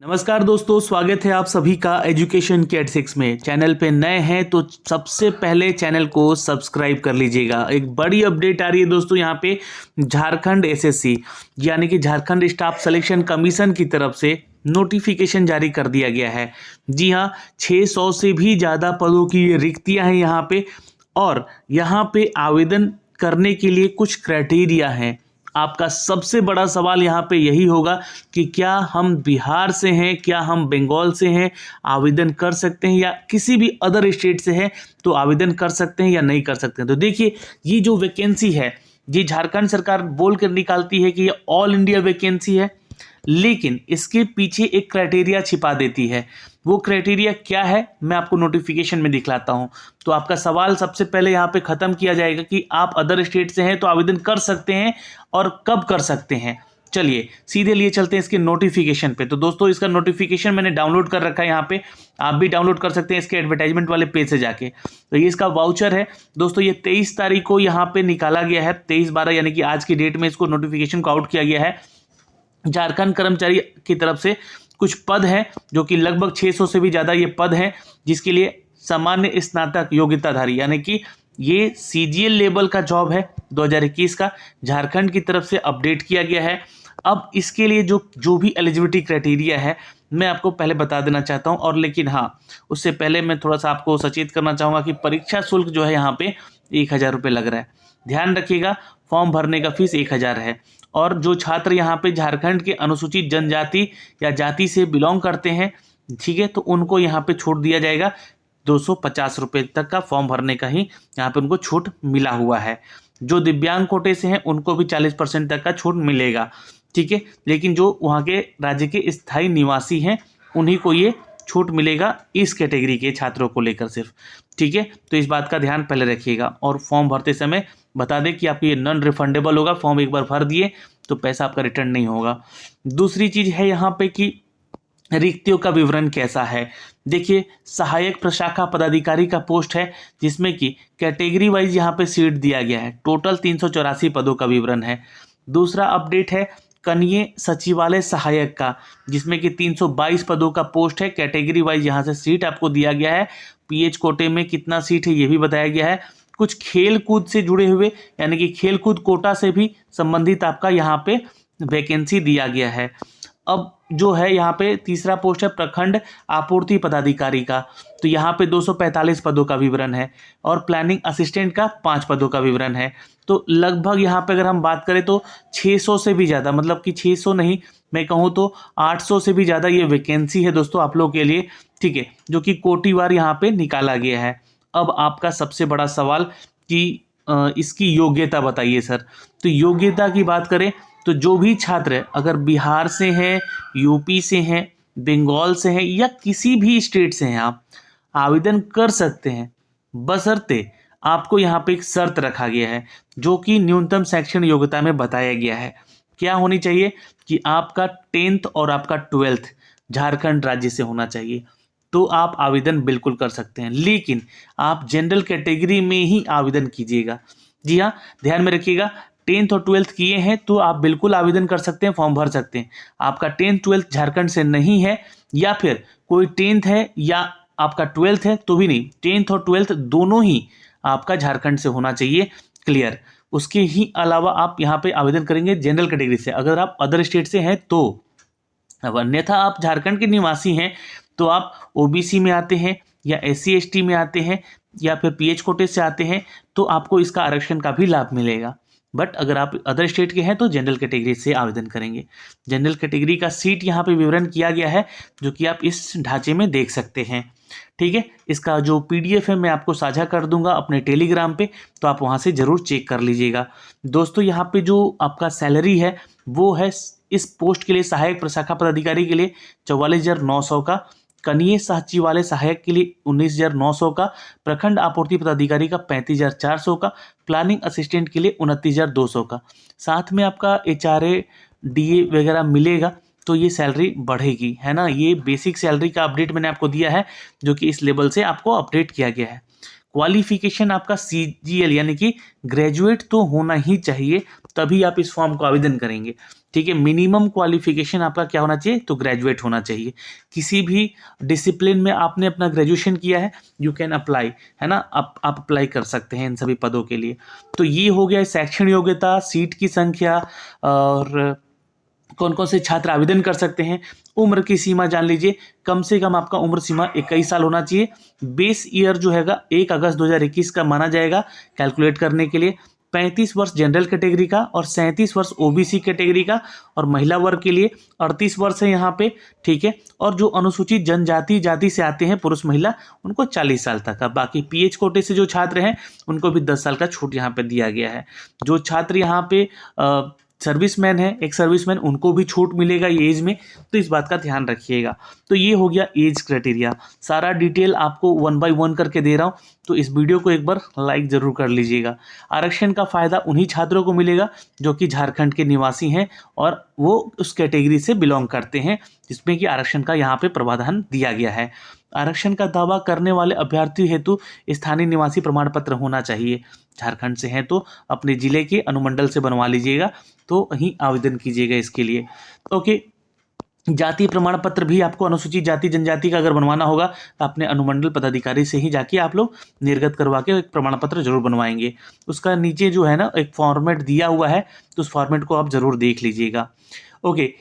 नमस्कार दोस्तों, स्वागत है आप सभी का एजुकेशन के एट6 में। चैनल पे नए हैं तो सबसे पहले चैनल को सब्सक्राइब कर लीजिएगा। एक बड़ी अपडेट आ रही है दोस्तों, यहाँ पे झारखंड एसएससी यानी कि झारखंड स्टाफ सिलेक्शन कमीशन की तरफ से नोटिफिकेशन जारी कर दिया गया है। जी हाँ, 600 से भी ज़्यादा पदों की ये रिक्तियाँ हैं यहाँ पे, और यहाँ पे आवेदन करने के लिए कुछ क्राइटेरिया हैं। आपका सबसे बड़ा सवाल यहाँ पे यही होगा कि क्या हम बिहार से हैं, क्या हम बंगाल से हैं, आवेदन कर सकते हैं, या किसी भी अदर स्टेट से हैं तो आवेदन कर सकते हैं या नहीं कर सकते हैं। तो देखिए, ये जो वैकेंसी है, ये झारखंड सरकार बोल कर निकालती है कि ये ऑल इंडिया वैकेंसी है, लेकिन इसके पीछे एक क्राइटेरिया छिपा देती है। वो क्राइटेरिया क्या है, मैं आपको नोटिफिकेशन में दिखलाता हूं। तो आपका सवाल सबसे पहले यहाँ पे खत्म किया जाएगा कि आप अदर स्टेट से हैं तो आवेदन कर सकते हैं और कब कर सकते हैं। चलिए सीधे लिए चलते हैं इसके नोटिफिकेशन पे। तो दोस्तों, इसका नोटिफिकेशन मैंने डाउनलोड कर रखा है यहाँ पे, आप भी डाउनलोड कर सकते हैं इसके एडवर्टाइजमेंट वाले पेज से जाके। तो ये इसका वाउचर है दोस्तों, ये 23 तारीख को यहाँ पे निकाला गया है, 23/12 यानी कि आज की डेट में इसको नोटिफिकेशन को आउट किया गया है। झारखंड कर्मचारी की तरफ से कुछ पद हैं जो कि लगभग 600 से भी ज़्यादा ये पद हैं, जिसके लिए सामान्य स्नातक योग्यताधारी यानी कि ये सीजीएल लेवल का जॉब है 2021 का, झारखंड की तरफ से अपडेट किया गया है। अब इसके लिए जो भी एलिजिबिलिटी क्राइटेरिया है मैं आपको पहले बता देना चाहता हूं, और लेकिन हाँ, उससे पहले मैं थोड़ा सा आपको सचेत करना चाहूँगा कि परीक्षा शुल्क जो है यहाँ पे 1000 रुपये लग रहा है। ध्यान रखिएगा, फॉर्म भरने का फीस 1000 है। और जो छात्र यहाँ पे झारखंड के अनुसूचित जनजाति या जाति से बिलोंग करते हैं, ठीक है, तो उनको यहाँ पे छूट दिया जाएगा 250 रुपये तक का फॉर्म भरने का ही यहाँ पे उनको छूट मिला हुआ है। जो दिव्यांग कोटे से हैं उनको भी 40% तक का छूट मिलेगा, ठीक है। लेकिन जो वहाँ के राज्य के स्थायी निवासी हैं उन्हीं को ये छूट मिलेगा, इस कैटेगरी के छात्रों को लेकर सिर्फ, ठीक है। तो इस बात का ध्यान पहले रखिएगा। और फॉर्म भरते समय बता दें कि आपको ये नॉन रिफंडेबल होगा, फॉर्म एक बार भर दिए तो पैसा आपका रिटर्न नहीं होगा। दूसरी चीज़ है यहाँ पे कि रिक्तियों का विवरण कैसा है। देखिए, सहायक प्रशाखा पदाधिकारी का पोस्ट है, जिसमें कि कैटेगरी वाइज यहाँ पे सीट दिया गया है। टोटल 384 पदों का विवरण है। दूसरा अपडेट है कनीय सचिवालय सहायक का, जिसमें कि 322 पदों का पोस्ट है। कैटेगरी वाइज यहाँ से सीट आपको दिया गया है। पीएच कोटे में कितना सीट है ये भी बताया गया है। कुछ खेल कूद से जुड़े हुए यानी कि खेल कूद कोटा से भी संबंधित आपका यहाँ पे वैकेंसी दिया गया है। अब जो है यहाँ पे तीसरा पोस्ट है प्रखंड आपूर्ति पदाधिकारी का, तो यहाँ पे 245 पदों का विवरण है। और प्लानिंग असिस्टेंट का 5 पदों का विवरण है। तो लगभग यहाँ पे अगर हम बात करें तो 600 से भी ज़्यादा, मतलब कि 600 नहीं, मैं कहूँ तो 800 से भी ज़्यादा ये वैकेंसी है दोस्तों आप लोगों के लिए, ठीक है, जो कि कोटिवार यहाँ पे निकाला गया है। अब आपका सबसे बड़ा सवाल कि इसकी योग्यता बताइए सर। तो योग्यता की बात करें तो जो भी छात्र अगर बिहार से हैं, यूपी से हैं, बंगाल से हैं या किसी भी स्टेट से हैं, आप आवेदन कर सकते हैं, बशर्ते आपको यहाँ पे एक शर्त रखा गया है जो कि न्यूनतम शैक्षणिक योग्यता में बताया गया है। क्या होनी चाहिए कि आपका 10th और आपका 12th झारखंड राज्य से होना चाहिए, तो आप आवेदन बिल्कुल कर सकते हैं। लेकिन आप जनरल कैटेगरी में ही आवेदन कीजिएगा। जी हाँ, ध्यान में रखिएगा, 10th और 12th किए हैं तो आप बिल्कुल आवेदन कर सकते हैं, फॉर्म भर सकते हैं। आपका 10th 12th झारखंड से नहीं है, या फिर कोई 10th है या आपका 12th है तो भी नहीं, 10th और 12th दोनों ही आपका झारखंड से होना चाहिए, क्लियर। उसके ही अलावा आप यहाँ पे आवेदन करेंगे जनरल कैटेगरी से, अगर आप अदर स्टेट से हैं तो। अब अन्यथा आप झारखंड के निवासी हैं तो आप ओबीसी में आते हैं या SC ST में आते हैं या फिर पीएच कोटे से आते हैं तो आपको इसका आरक्षण का भी लाभ मिलेगा। बट अगर आप अदर स्टेट के हैं तो जनरल कैटेगरी से आवेदन करेंगे। जनरल कैटेगरी का सीट यहाँ पे विवरण किया गया है, जो कि आप इस ढांचे में देख सकते हैं, ठीक है। इसका जो PDF है मैं आपको साझा कर दूंगा अपने टेलीग्राम पे, तो आप वहाँ से ज़रूर चेक कर लीजिएगा। दोस्तों, यहाँ पे जो आपका सैलरी है वो है इस पोस्ट के लिए सहायक प्रशाखा पदाधिकारी के लिए 44,900 का, कनीय सचिवालय सहायक के लिए 19,900 का, प्रखंड आपूर्ति पदाधिकारी का 35,400 का, प्लानिंग असिस्टेंट के लिए 29,200 का। साथ में आपका HRA DA वगैरह मिलेगा तो ये सैलरी बढ़ेगी, है ना। ये बेसिक सैलरी का अपडेट मैंने आपको दिया है, जो कि इस लेवल से आपको अपडेट किया गया है। क्वालिफिकेशन आपका CGL यानी कि ग्रेजुएट तो होना ही चाहिए, तभी आप इस फॉर्म को आवेदन करेंगे। ठीक है। मिनिमम क्वालिफिकेशन आपका क्या होना चाहिए, तो ग्रेजुएट होना चाहिए। किसी भी डिसिप्लिन में आपने अपना ग्रेजुएशन किया है, यू कैन अप्लाई, है ना, आप अप्लाई कर सकते हैं इन सभी पदों के लिए। तो ये हो गया शैक्षणिक योग्यता, सीट की संख्या और कौन कौन से छात्र आवेदन कर सकते हैं। उम्र की सीमा जान लीजिए, कम से कम आपका उम्र सीमा 21 साल होना चाहिए। बेस ईयर जो हैगा 1 अगस्त 2021 का माना जाएगा कैलकुलेट करने के लिए। 35 वर्ष जनरल कैटेगरी का और 37 वर्ष ओबीसी कैटेगरी का, और महिला वर्ग के लिए 38 वर्ष है यहाँ पे, ठीक है। और जो अनुसूचित जनजाति जाति से आते हैं पुरुष महिला, उनको 40 साल तक का। बाकी पीएच कोटे से जो छात्र हैं उनको भी 10 साल का छूट यहाँ पे दिया गया है। जो छात्र यहाँ पे सर्विसमैन है, एक सर्विसमैन, उनको भी छूट मिलेगा ये एज में, तो इस बात का ध्यान रखिएगा। तो ये हो गया एज क्राइटेरिया। सारा डिटेल आपको 1 बाय 1 करके दे रहा हूँ, तो इस वीडियो को एक बार लाइक जरूर कर लीजिएगा। आरक्षण का फायदा उन्हीं छात्रों को मिलेगा जो कि झारखंड के निवासी हैं और वो उस कैटेगरी से बिलोंग करते हैं जिसमें कि आरक्षण का यहाँ पे प्रावधान दिया गया है। आरक्षण का दावा करने वाले अभ्यर्थी हेतु स्थानीय निवासी प्रमाण पत्र होना चाहिए। झारखंड से हैं तो अपने जिले के अनुमंडल से बनवा लीजिएगा, तो वहीं आवेदन कीजिएगा इसके लिए। ओके, जाति प्रमाण पत्र भी आपको अनुसूचित जाति जनजाति का अगर बनवाना होगा तो अपने अनुमंडल पदाधिकारी से ही जाके आप लोग निर्गत करवा के एक प्रमाण पत्र जरूर बनवाएंगे। उसका नीचे जो है ना एक फॉर्मेट दिया हुआ है, तो उस फॉर्मेट को आप जरूर देख लीजिएगा। ओके,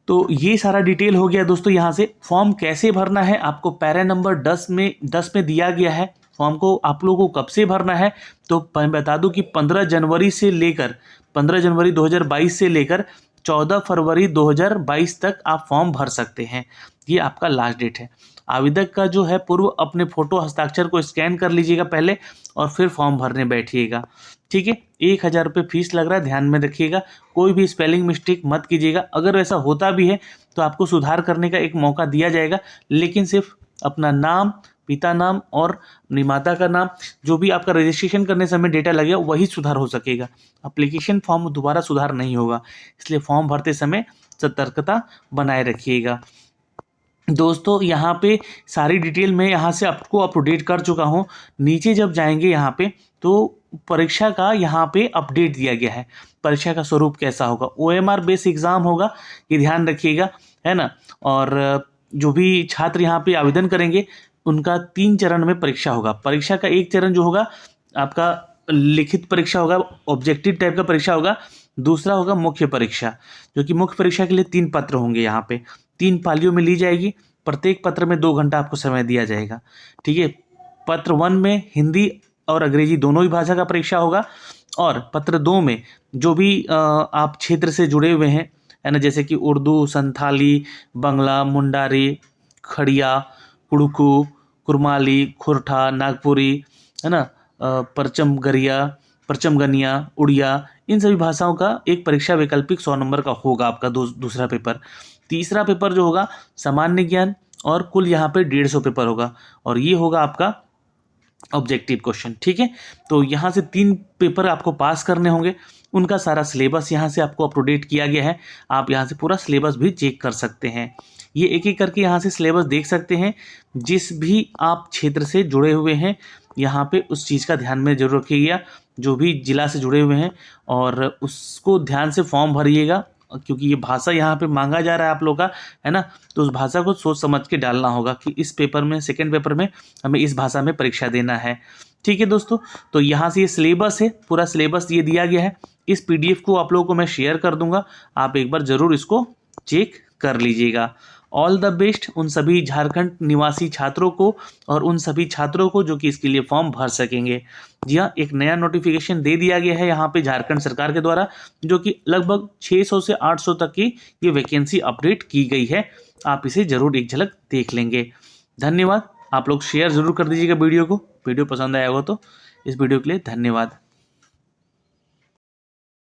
तो ये सारा डिटेल हो गया दोस्तों। यहाँ से फॉर्म कैसे भरना है आपको पैरा नंबर 10 में दिया गया है। फॉर्म को आप लोगों को कब से भरना है, तो मैं बता दूं कि 15 जनवरी 2022 से लेकर 14 फरवरी 2022 तक आप फॉर्म भर सकते हैं। ये आपका लास्ट डेट है। आवेदक का जो है पूर्व अपने फोटो हस्ताक्षर को स्कैन कर लीजिएगा पहले, और फिर फॉर्म भरने बैठिएगा, ठीक है। 1000 रुपये फीस लग रहा है, ध्यान में रखिएगा। कोई भी स्पेलिंग मिस्टेक मत कीजिएगा। अगर ऐसा होता भी है तो आपको सुधार करने का एक मौका दिया जाएगा, लेकिन सिर्फ अपना नाम, पिता नाम और अपनी माता का नाम, जो भी आपका रजिस्ट्रेशन करने समय डेटा लगेगा वही सुधार हो सकेगा। एप्लीकेशन फॉर्म दोबारा सुधार नहीं होगा, इसलिए फॉर्म भरते समय सतर्कता बनाए रखिएगा। दोस्तों यहाँ पे सारी डिटेल मैं यहाँ से आपको अपडेट कर चुका हूँ। नीचे जब जाएंगे यहाँ पे तो परीक्षा का यहाँ पे अपडेट दिया गया है। परीक्षा का स्वरूप कैसा होगा, OMR बेस एग्ज़ाम होगा, ये ध्यान रखिएगा, है ना। और जो भी छात्र यहाँ पे आवेदन करेंगे उनका 3 चरण में परीक्षा होगा। परीक्षा का एक चरण जो होगा आपका लिखित परीक्षा होगा, ऑब्जेक्टिव टाइप का परीक्षा होगा। दूसरा होगा मुख्य परीक्षा, जो कि मुख्य परीक्षा के लिए 3 पत्र होंगे। यहाँ पे 3 पालियों में ली जाएगी। प्रत्येक पत्र में 2 घंटा आपको समय दिया जाएगा, ठीक है। पत्र 1 में हिंदी और अंग्रेजी दोनों ही भाषा का परीक्षा होगा, और पत्र 2 में जो भी आप क्षेत्र से जुड़े हुए हैं, है ना, जैसे कि उर्दू, संथाली, बंगला, मुंडारी, खड़िया, कुड़ुकू, कुरमाली, खुरठा, नागपुरी, है ना, परचमगनिया, उड़िया, इन सभी भाषाओं का एक परीक्षा वैकल्पिक 100 नंबर का होगा आपका दूसरा पेपर। तीसरा पेपर जो होगा सामान्य ज्ञान, और कुल यहाँ पे 150 पेपर होगा, और ये होगा आपका ऑब्जेक्टिव क्वेश्चन, ठीक है। तो यहाँ से 3 पेपर आपको पास करने होंगे। उनका सारा सिलेबस यहाँ से आपको अपडेट किया गया है। आप यहाँ से पूरा सिलेबस भी चेक कर सकते हैं। ये एक एक करके यहाँ से सिलेबस देख सकते हैं। जिस भी आप क्षेत्र से जुड़े हुए हैं यहाँ पे उस चीज़ का ध्यान में जरूर रखिएगा, जो भी जिला से जुड़े हुए हैं, और उसको ध्यान से फॉर्म भरिएगा, क्योंकि ये भाषा यहाँ पे मांगा जा रहा है आप लोग का, है ना। तो उस भाषा को सोच समझ के डालना होगा कि इस पेपर में, सेकंड पेपर में हमें इस भाषा में परीक्षा देना है, ठीक है दोस्तों। तो यहाँ से ये सिलेबस है, पूरा सिलेबस ये दिया गया है। इस PDF को आप लोगों को मैं शेयर कर दूंगा, आप एक बार ज़रूर इसको चेक कर लीजिएगा। ऑल द बेस्ट उन सभी झारखंड निवासी छात्रों को, और उन सभी छात्रों को जो कि इसके लिए फॉर्म भर सकेंगे। जी हाँ, एक नया नोटिफिकेशन दे दिया गया है यहाँ पे झारखंड सरकार के द्वारा, जो कि लगभग 600 से 800 तक की ये वैकेंसी अपडेट की गई है। आप इसे ज़रूर एक झलक देख लेंगे। धन्यवाद। आप लोग शेयर ज़रूर कर दीजिएगा वीडियो को। वीडियो पसंद आया हो तो इस वीडियो के लिए धन्यवाद।